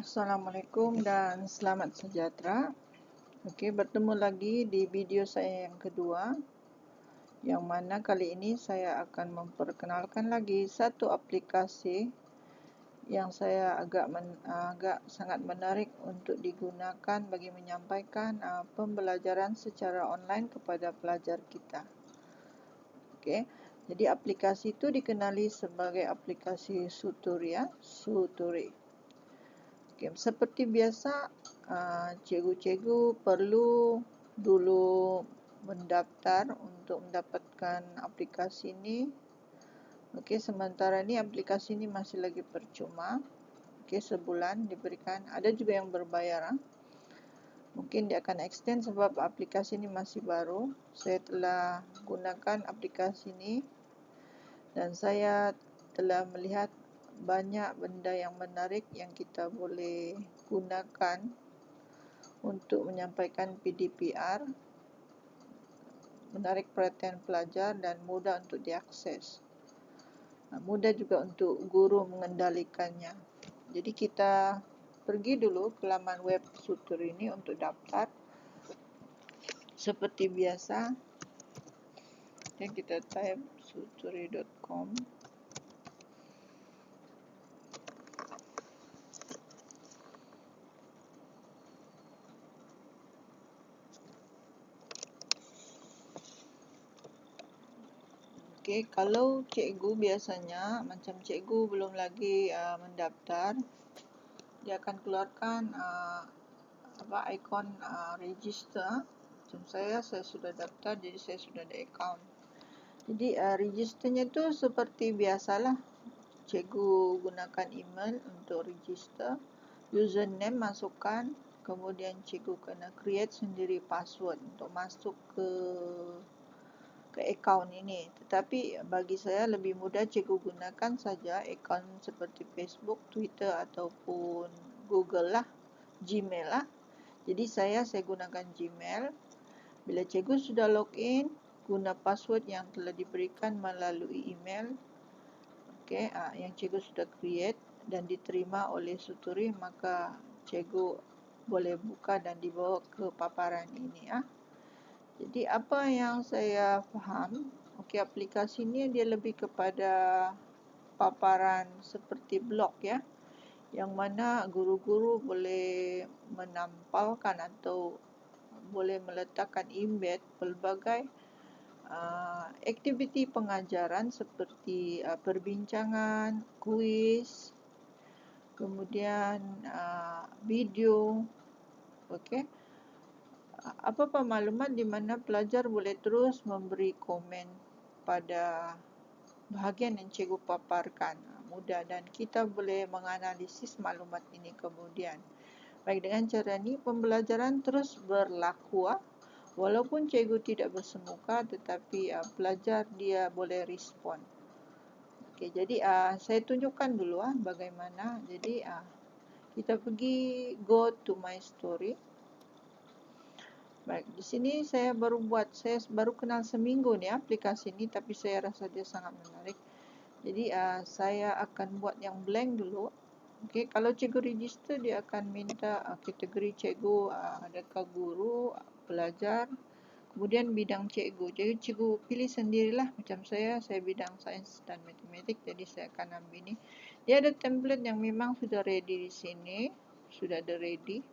Assalamualaikum dan selamat sejahtera. Bertemu lagi di video saya yang kedua, yang mana kali ini saya akan memperkenalkan lagi satu aplikasi yang saya agak sangat menarik untuk digunakan bagi menyampaikan pembelajaran secara online kepada pelajar kita. Jadi aplikasi itu dikenali sebagai aplikasi Suturi. Seperti biasa, cikgu-cikgu perlu dulu mendaftar untuk mendapatkan aplikasi ini. Sementara ini aplikasi ini masih lagi percuma. Sebulan diberikan. Ada juga yang berbayar. Mungkin dia akan extend sebab aplikasi ini masih baru. Saya telah gunakan aplikasi ini dan saya telah melihat banyak benda yang menarik yang kita boleh gunakan untuk menyampaikan PDPR, menarik perhatian pelajar dan mudah untuk diakses. Mudah juga untuk guru mengendalikannya. Jadi kita pergi dulu ke laman web Suturi ini untuk daftar. Seperti biasa, kita type suturi.com. Kalau cikgu biasanya, macam cikgu belum lagi mendaftar, dia akan keluarkan ikon register. Macam saya sudah daftar, jadi saya sudah ada account. Jadi registernya tu seperti biasalah. Cikgu gunakan email untuk register, username masukkan, kemudian cikgu kena create sendiri password untuk masuk ke akaun ini. Tetapi bagi saya lebih mudah cikgu gunakan saja akaun seperti Facebook, Twitter ataupun Google lah, Gmail lah. Jadi saya gunakan Gmail. Bila cikgu sudah login, guna password yang telah diberikan melalui email yang cikgu sudah create dan diterima oleh Suturi, maka cikgu boleh buka dan dibawa ke paparan ini. Jadi apa yang saya faham, aplikasi ini dia lebih kepada paparan seperti blog yang mana guru-guru boleh menampalkan atau boleh meletakkan embed pelbagai aktiviti pengajaran seperti perbincangan, kuis, kemudian video, apa-apa maklumat di mana pelajar boleh terus memberi komen pada bahagian yang cikgu paparkan. Mudah dan kita boleh menganalisis maklumat ini kemudian. Baik, dengan cara ini pembelajaran terus berlaku. Walaupun cikgu tidak bersemuka, tetapi pelajar dia boleh respon. Jadi saya tunjukkan dulu bagaimana. Jadi kita pergi go to my story. Baik, di sini saya baru kenal seminggu ni aplikasi ini, tapi saya rasa dia sangat menarik. Jadi saya akan buat yang blank dulu. Kalau cikgu register, dia akan minta kategori cikgu, adakah guru, pelajar, kemudian bidang cikgu. Jadi cikgu pilih sendirilah. Macam saya bidang sains dan matematik, jadi saya akan ambil ini. Dia ada template yang memang sudah ready di sini, sudah ada ready.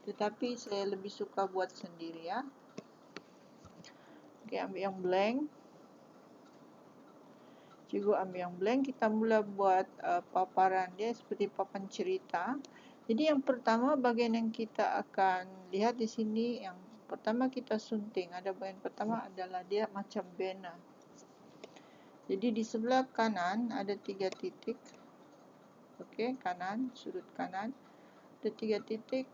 Tetapi saya lebih suka buat sendiri ambil yang blank. Cikgu ambil yang blank, kita mula buat paparan dia seperti papan cerita. Jadi yang pertama, bahagian yang kita akan lihat di sini, yang pertama kita sunting. Bahagian pertama adalah dia macam banner. Jadi di sebelah kanan ada 3 titik. Kanan, sudut kanan. Ada 3 titik,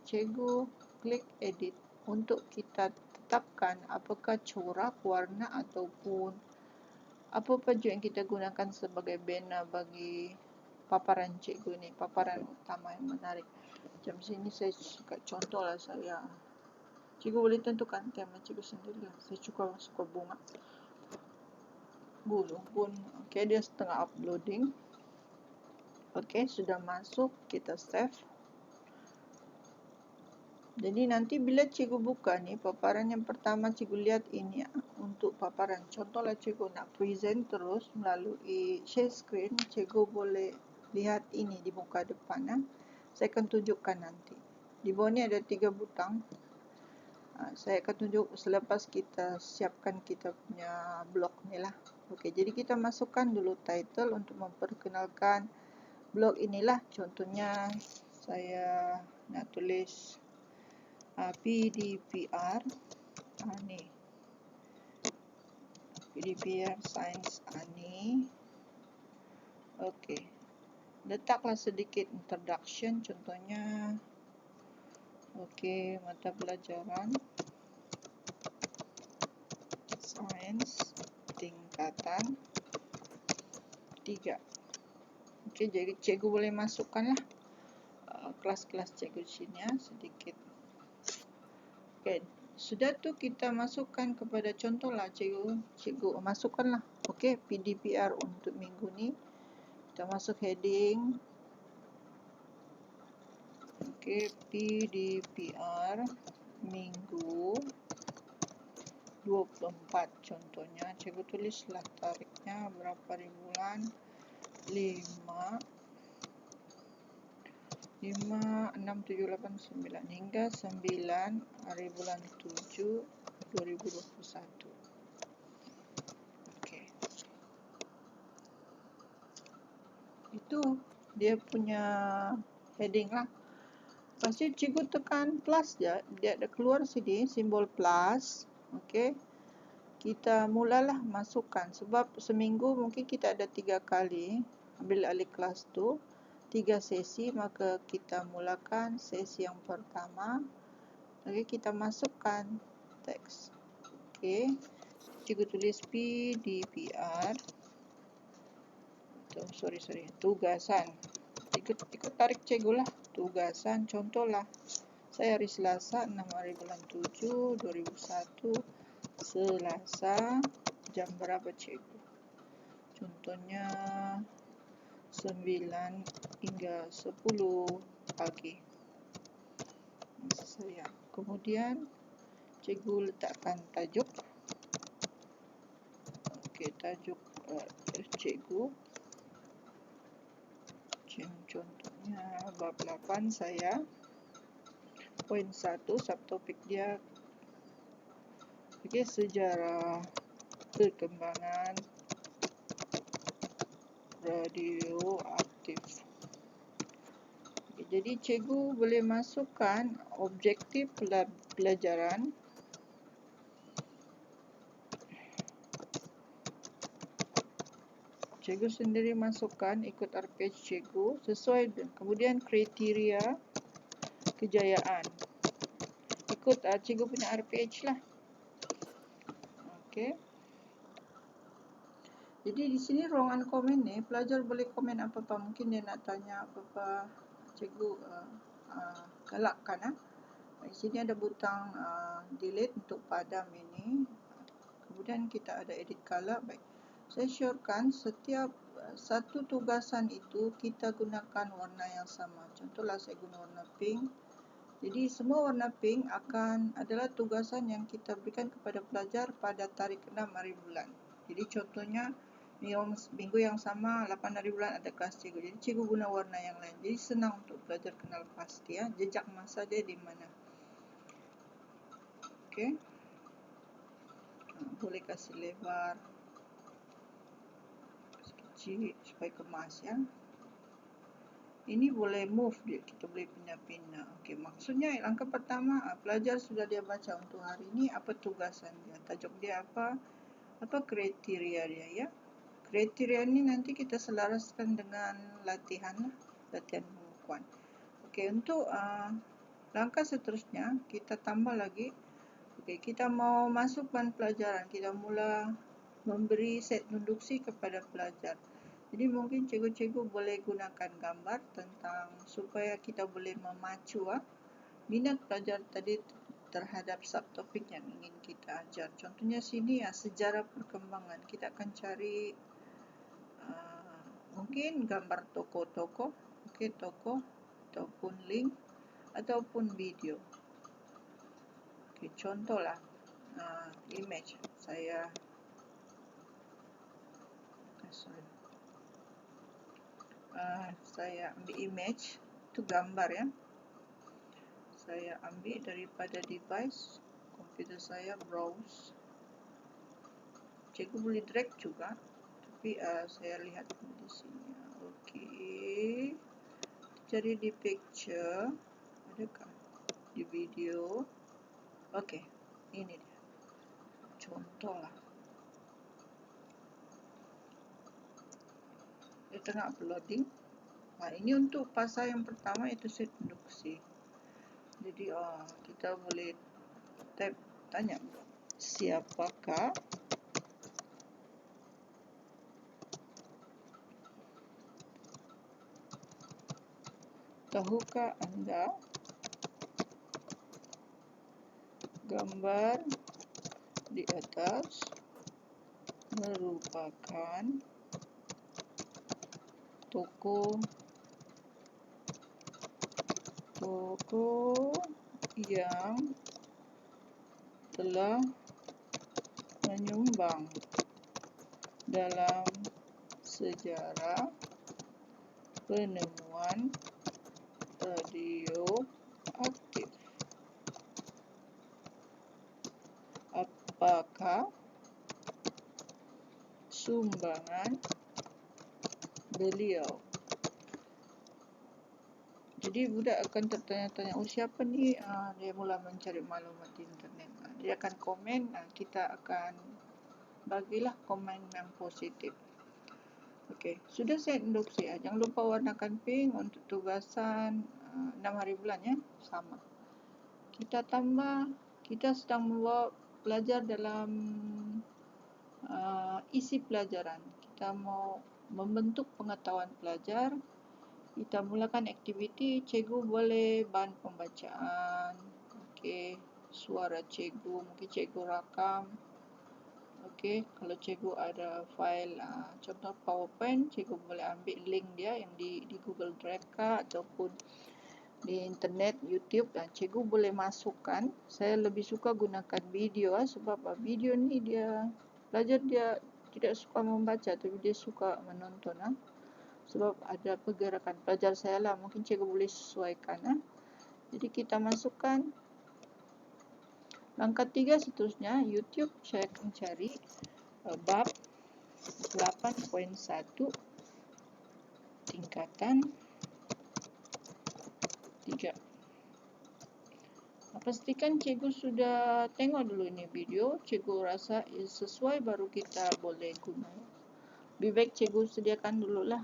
cikgu klik edit untuk kita tetapkan apakah corak, warna ataupun apa baju yang kita gunakan sebagai banner bagi paparan cikgu ni, paparan utama yang menarik. Macam sini saya suka contohlah saya. Cikgu boleh tentukan tema cikgu sendiri. Saya suka bunga. Bulu pun. Dia setengah uploading. Sudah masuk, kita save. Jadi nanti bila cikgu buka ni, paparan yang pertama cikgu lihat ini untuk paparan. Contohlah cikgu nak present terus melalui share screen, cikgu boleh lihat ini di muka depan. Saya akan tunjukkan nanti. Di bawah ni ada 3 butang. Saya akan tunjuk selepas kita siapkan kita punya blog ni lah. Okey, jadi kita masukkan dulu title untuk memperkenalkan blog inilah. Contohnya saya nak tulis PDPR ni. PDPR Sains ni. Okey. Letaklah sedikit introduction, contohnya okey, mata pelajaran Sains tingkatan 3. Okey, jadi cikgu boleh masukkanlah kelas-kelas cikgu sini sedikit. Okey, sudah tu kita masukkan kepada contohlah cikgu masukkanlah. Okey, PDPR untuk minggu ni. Kita masuk heading. Okey, PDPR minggu 24 contohnya. Cikgu tulislah tariknya berapa hari bulan. 5, 6, 7, 8, 9 hingga 9 hari bulan 7 2021. Okey. Itu dia punya heading lah. Lepas tu cikgu tekan plus je, dia ada keluar sini simbol plus. Okey. Kita mulalah masukkan sebab seminggu mungkin kita ada 3 kali ambil alih kelas tu, 3 sesi, maka kita mulakan sesi yang pertama. Okey, kita masukkan teks. Okey. Cikgu tulis PDPR. Tugasan. Ikut tarik cikgu lah. Tugasan, contohlah. Saya hari Selasa 6 hari bulan 7 2001. Selasa jam berapa cikgu? Contohnya 9 hingga 10 pagi. Kemudian cikgu letakkan tajuk. Okey, tajuk cikgu. Contohnya bab 8 saya. Poin 1 subtopik dia okey, sejarah perkembangan radioaktif. Okay, jadi cikgu boleh masukkan objektif pelajaran. Cikgu sendiri masukkan ikut RPH cikgu sesuai dengan kemudian kriteria kejayaan. Ikut cikgu punya RPH lah. Okey. Jadi di sini ruangan komen ni pelajar boleh komen apa-apa, mungkin dia nak tanya apa-apa, cikgu galakkan. Di sini ada butang delete untuk padam ini. Kemudian kita ada edit color. Baik. Saya syorkan setiap satu tugasan itu kita gunakan warna yang sama. Contohlah saya guna warna pink. Jadi semua warna pink adalah tugasan yang kita berikan kepada pelajar pada tarikh 6 hari bulan. Jadi contohnya minggu yang sama 8 hari bulan ada kelas cikgu. Jadi cikgu guna warna yang lain. Jadi senang untuk pelajar kenal pasti jejak masa dia di mana. Okey. Boleh kasih lebar kecil supaya kemas Ini boleh move dia, kita boleh pindah-pindah. Okey, maksudnya langkah pertama pelajar sudah dia baca untuk hari ini apa tugasan dia, tajuk dia apa kriteria dia Kriteria ni nanti kita selaraskan dengan latihan pengukuhan. Okey, untuk langkah seterusnya kita tambah lagi. Okey, kita mau masukkan pelajaran, kita mula memberi set induksi kepada pelajar. Jadi mungkin cikgu-cikgu boleh gunakan gambar tentang supaya kita boleh memacu minat pelajar tadi terhadap subtopik yang ingin kita ajar. Contohnya sini sejarah perkembangan. Kita akan cari mungkin gambar tokoh-tokoh, okey, tokoh ataupun link ataupun video. Okay, contohlah image saya saya ambil image, itu gambar ya. Saya ambil daripada device komputer saya, browse. Cikgu boleh drag juga, tapi saya lihat di sini. Okey, cari di picture, adakah di video? Okey, ini dia. Contohlah. Dia tengah uploading. Ini untuk fasa yang pertama, itu set induksi. Jadi kita boleh tanya, siapakah tahukah anda gambar di atas merupakan tokoh yang telah menyumbang dalam sejarah penemuan radioaktif. Apakah sumbangan beliau? Jadi budak akan tertanya-tanya, oh siapa ni? Dia mula mencari maklumat di internet. Dia akan komen, kita akan bagilah komen yang positif. Okey, sudah set induksi. Jangan lupa warnakan pink untuk tugasan 6 hari bulan ya, sama. Kita tambah, kita sedang belajar dalam isi pelajaran. Kita mau membentuk pengetahuan pelajar. Kita mulakan aktiviti, cikgu boleh bahan pembacaan, okey, suara cikgu, mungkin cikgu rakam. Okey, kalau cikgu ada file contoh PowerPoint, cikgu boleh ambil link dia yang di Google Drive ataupun di internet, YouTube, dan cikgu boleh masukkan. Saya lebih suka gunakan video sebab video ni dia pelajar dia tidak suka membaca tapi dia suka menonton sebab ada pergerakan. Pelajar saya lah, mungkin cikgu boleh sesuaikan. Jadi kita masukkan. Langkah 3 seterusnya, YouTube saya akan cari bab 8.1 tingkatan 3. Pastikan cikgu sudah tengok dulu ini video. Cikgu rasa sesuai baru kita boleh guna. Lebih baik cikgu sediakan dululah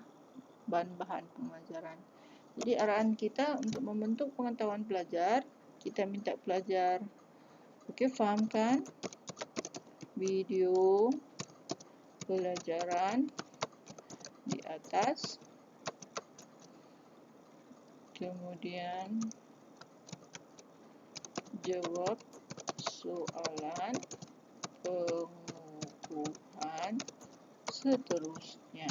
bahan-bahan pengajaran. Jadi arahan kita untuk membentuk pengetahuan pelajar, kita minta pelajar fahamkan video pelajaran di atas, kemudian jawab soalan pengukuhan seterusnya.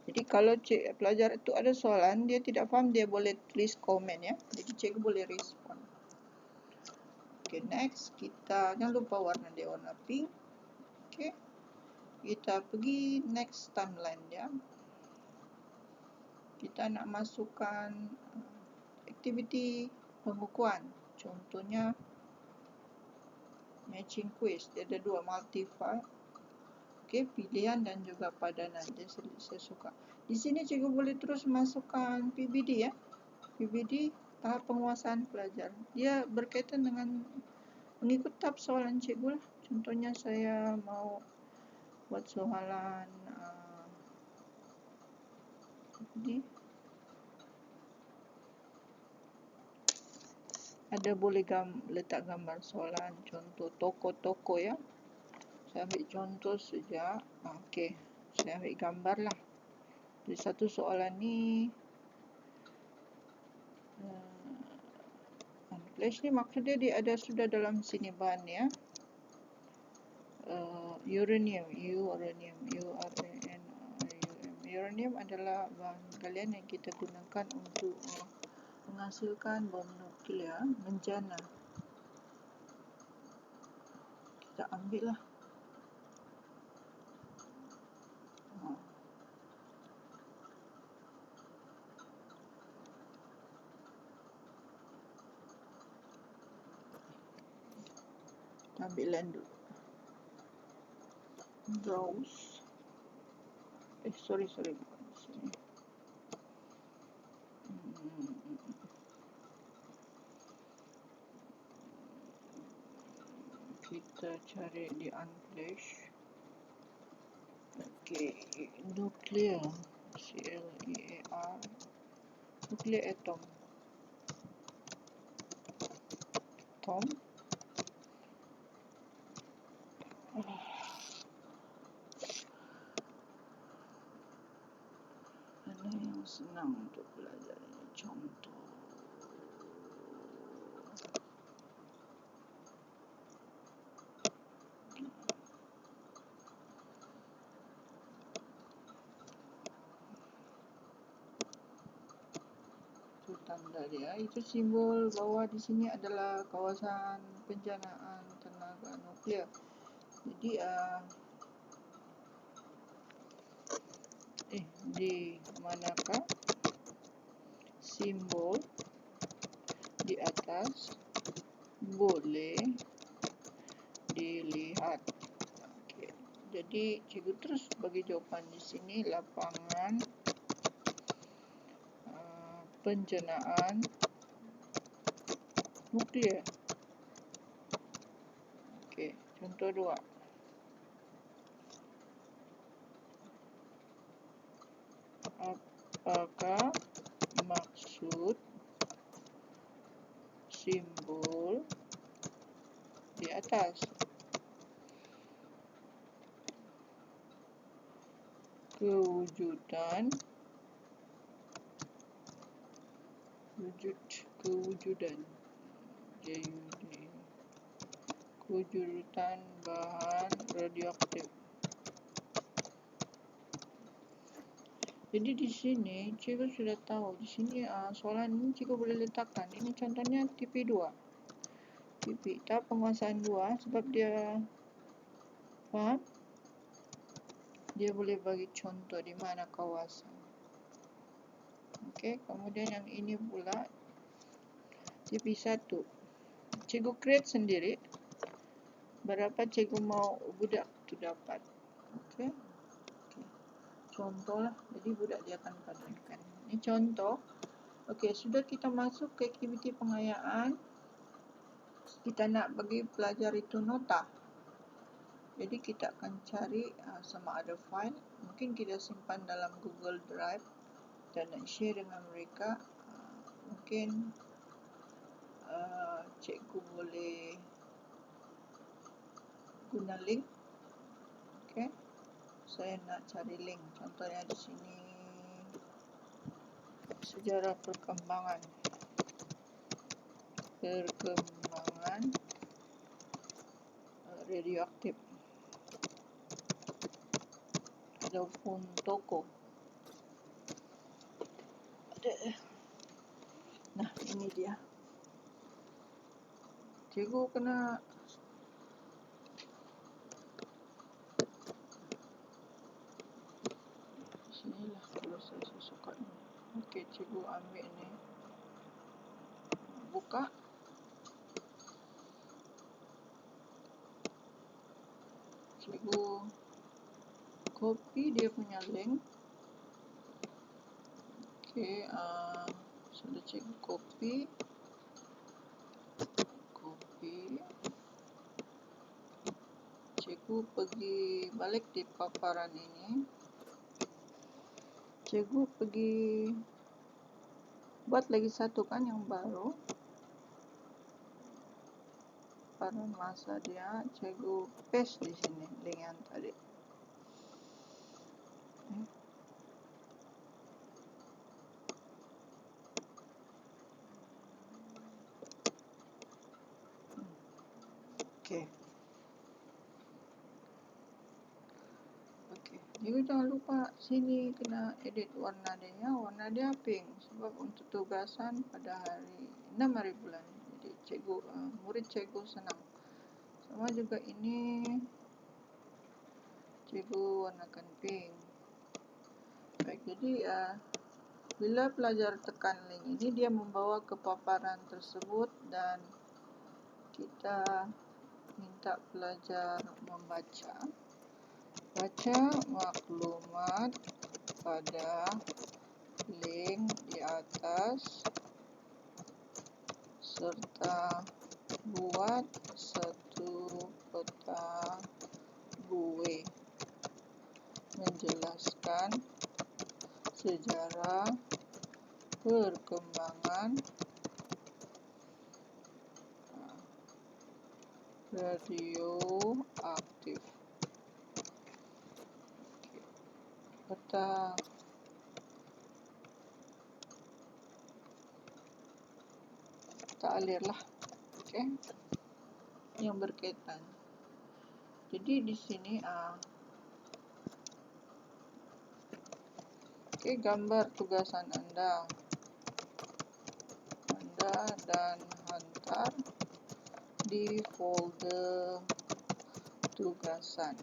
Jadi kalau pelajar itu ada soalan, dia tidak faham, dia boleh tulis komen ya. Jadi cikgu boleh respon. Okay, next kita jangan lupa warna dia warna pink. Okay, kita pergi next timeline ya. Kita nak masukkan aktiviti pengukuhan. Contohnya matching quiz. Dia ada 2, multi-part. Okey, pilihan dan juga padanan. Saya suka. Di sini cikgu boleh terus masukkan PBD ya. PBD tahap penguasaan pelajar. Dia berkaitan dengan mengikut tahap soalan cikgu lah. Contohnya saya mau buat soalan PBD. Ada boleh letak gambar soalan, contoh toko-toko ya. Saya ambil contoh sejak, okey, saya ambil gambar lah. Jadi satu soalan ni, flash ni maksudnya dia ada sudah dalam sini bahan ya. Uranium, uranium adalah bahan galian yang kita gunakan untuk menghasilkan bom nuklear menjana. kita ambil lah. Ambil land dulu. Browse. Sorry, bukan di sini. Kita cari di Unsplash. Nuclear, CLEAR, nuclear atom. Mana yang senang untuk belajar ini? Contoh. Itu tanda dia. Itu simbol bawah di sini adalah kawasan penjanaan tenaga nuklear. Jadi di manakah simbol di atas boleh dilihat. Okey. Jadi cikgu terus bagi jawapan di sini, lapangan penjanaan nuklear. Okey, contoh 2. Apakah maksud simbol di atas? Kewujudan kewujudan bahan radioaktif. Jadi di sini cikgu sudah tahu. Di sini soalan ini cikgu boleh letakkan. Ini contohnya TP2. TP tahap penguasaan 2 sebab dia faham. Dia boleh bagi contoh di mana kawasan. Okey, kemudian yang ini pula TP1. Cikgu create sendiri. Berapa cikgu mau budak tu dapat. Okey. Contoh lah. Jadi budak dia akan padankan. Ini contoh. Okey, sudah kita masuk ke aktiviti pengayaan. Kita nak bagi pelajar itu nota. Jadi kita akan cari sama ada file. Mungkin kita simpan dalam Google Drive dan nak share dengan mereka. Mungkin cikgu boleh guna link. Okey. Saya nak cari link. Contohnya di sini sejarah perkembangan radioaktif ataupun toko. Nah, ini dia. Cikgu kena sinilah kalau saya suka ini. Okey, cikgu ambil ni. Buka. Cikgu copy dia punya link. Okey, sudah cikgu copy. Cikgu pergi balik di paparan ini. Cikgu pergi buat lagi satu kan yang baru. Paparan masa dia, cikgu paste di sini link yang tadi. Okey. Cikgu jangan lupa sini kena edit warna dia ya. Warna dia pink sebab untuk tugasan pada hari 6 hari bulan. Jadi cikgu murid cikgu senang Sama juga ini, cikgu warnakan pink. Baik, jadi bila pelajar tekan link ini, dia membawa ke paparan tersebut dan kita minta pelajar membaca maklumat pada link di atas serta buat satu peta bue menjelaskan sejarah perkembangan radioaktif. Peta alir lah, yang berkaitan. Jadi di sini gambar tugasan Anda dan hantar di folder tugasan.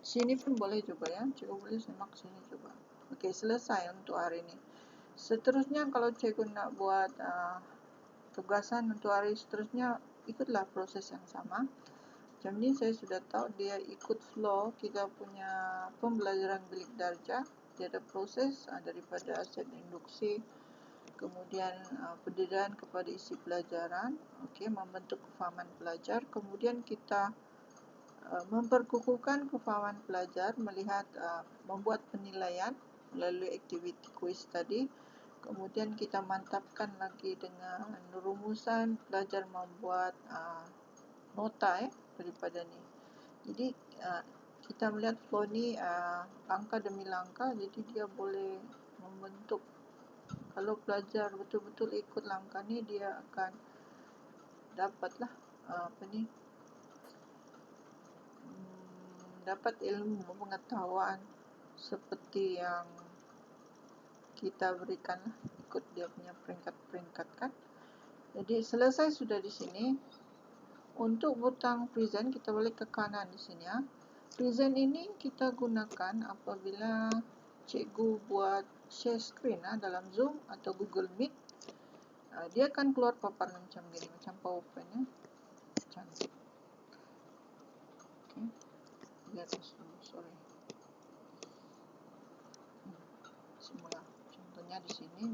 Sini pun boleh juga ya, cikgu boleh semak sini juga. Oke, selesai untuk hari ini. Seterusnya kalau cikgu nak buat tugasan untuk hari seterusnya, ikutlah proses yang sama. Macam ni saya sudah tahu dia ikut flow kita punya pembelajaran bilik darjah. Dia ada proses daripada aset induksi, kemudian pendedaan kepada isi pelajaran, membentuk kefahaman pelajar, kemudian kita memperkukuhkan kefahaman pelajar melihat membuat penilaian melalui aktiviti kuis tadi. Kemudian kita mantapkan lagi dengan rumusan pelajar membuat nota daripada ni. Jadi kita melihat flow ni langkah demi langkah, jadi dia boleh membentuk. Kalau pelajar betul-betul ikut langkah ni, dia akan dapatlah dapat ilmu pengetahuan seperti yang kita berikan ikut dia punya peringkat-peringkat kan. Jadi selesai sudah di sini. Untuk butang present kita boleh ke kanan di sini ya. Present ini kita gunakan apabila cikgu buat share screen dalam Zoom atau Google Meet. Dia akan keluar paparan macam gini, macam PowerPoint ya. Cantik. Lihat dulu, sorry. Semula. Contohnya di sini.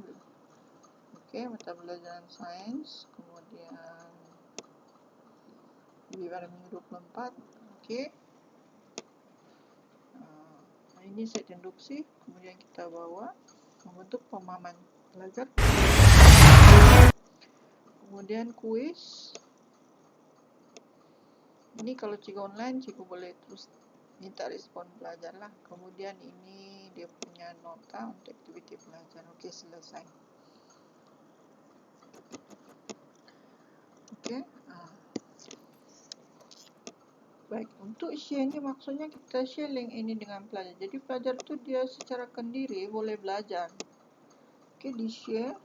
Mata pelajaran sains, kemudian pada minggu 24. Ini set induksi, kemudian kita bawa membentuk pemahaman pelajar. Kemudian kuis. Ini kalau cikgu online, cikgu boleh terus minta respon pelajar lah. Kemudian ini dia punya nota untuk aktiviti pelajar. Selesai. Baik, untuk share ni maksudnya kita share link ini dengan pelajar. Jadi pelajar tu dia secara kendiri boleh belajar. Di share.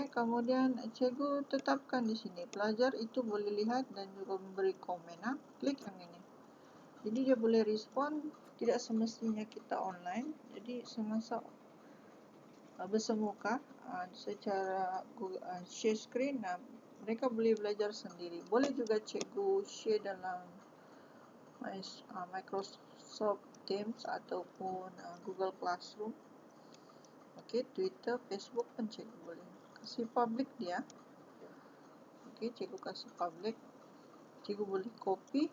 Kemudian cikgu tetapkan di sini. Pelajar itu boleh lihat dan juga memberi komen. Klik yang ini. Jadi dia boleh respon, tidak semestinya kita online. Jadi semasa bersemuka secara share screen, mereka boleh belajar sendiri. Boleh juga cikgu share dalam Microsoft Teams ataupun Google Classroom. Twitter, Facebook pun cikgu boleh. Kasih public dia. Cikgu kasih public. Cikgu boleh copy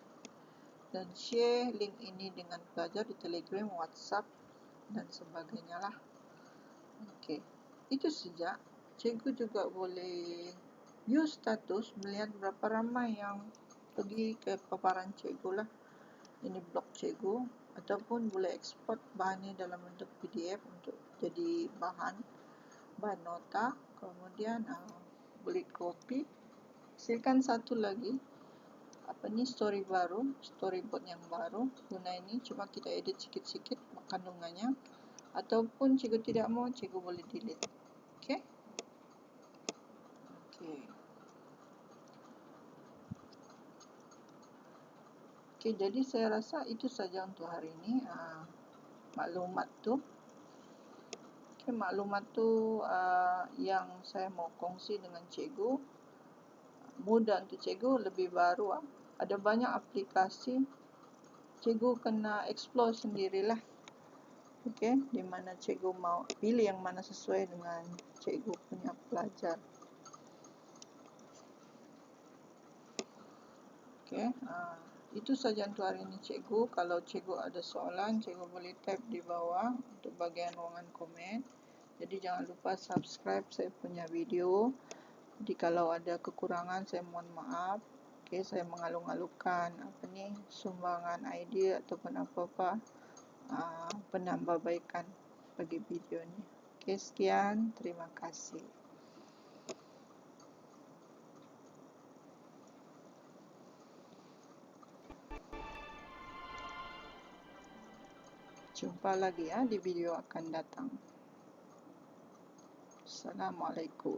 dan share link ini dengan pelajar di Telegram, WhatsApp dan sebagainya lah. Itu saja. Cikgu juga boleh view status, melihat berapa ramai yang pergi ke paparan cikgu lah. Ini blog cikgu, ataupun boleh eksport bahannya dalam bentuk PDF untuk jadi bahan nota. Kemudian boleh copy. Silakan satu lagi story baru, storyboard yang baru. Guna ini cuma kita edit sikit-sikit kandungannya, ataupun cikgu tidak mau, cikgu boleh delete. Okey, jadi saya rasa itu saja untuk hari ini. Maklumat tu. Okay, maklumat tu yang saya mau kongsi dengan cikgu. Mudah untuk cikgu, lebih baru. Ada banyak aplikasi. Cikgu kena explore sendirilah. Okey, di mana cikgu mau pilih yang mana sesuai dengan cikgu punya pelajar. Okey, itu saja untuk hari ini cikgu. Kalau cikgu ada soalan, cikgu boleh type di bawah untuk bahagian ruangan komen. Jadi jangan lupa subscribe saya punya video. Jadi kalau ada kekurangan saya mohon maaf. Okey, saya mengalu-alukan sumbangan idea ataupun apa-apa penambahbaikan bagi video ni. Okey, sekian. Terima kasih. Jumpa lagi di video akan datang. Assalamualaikum.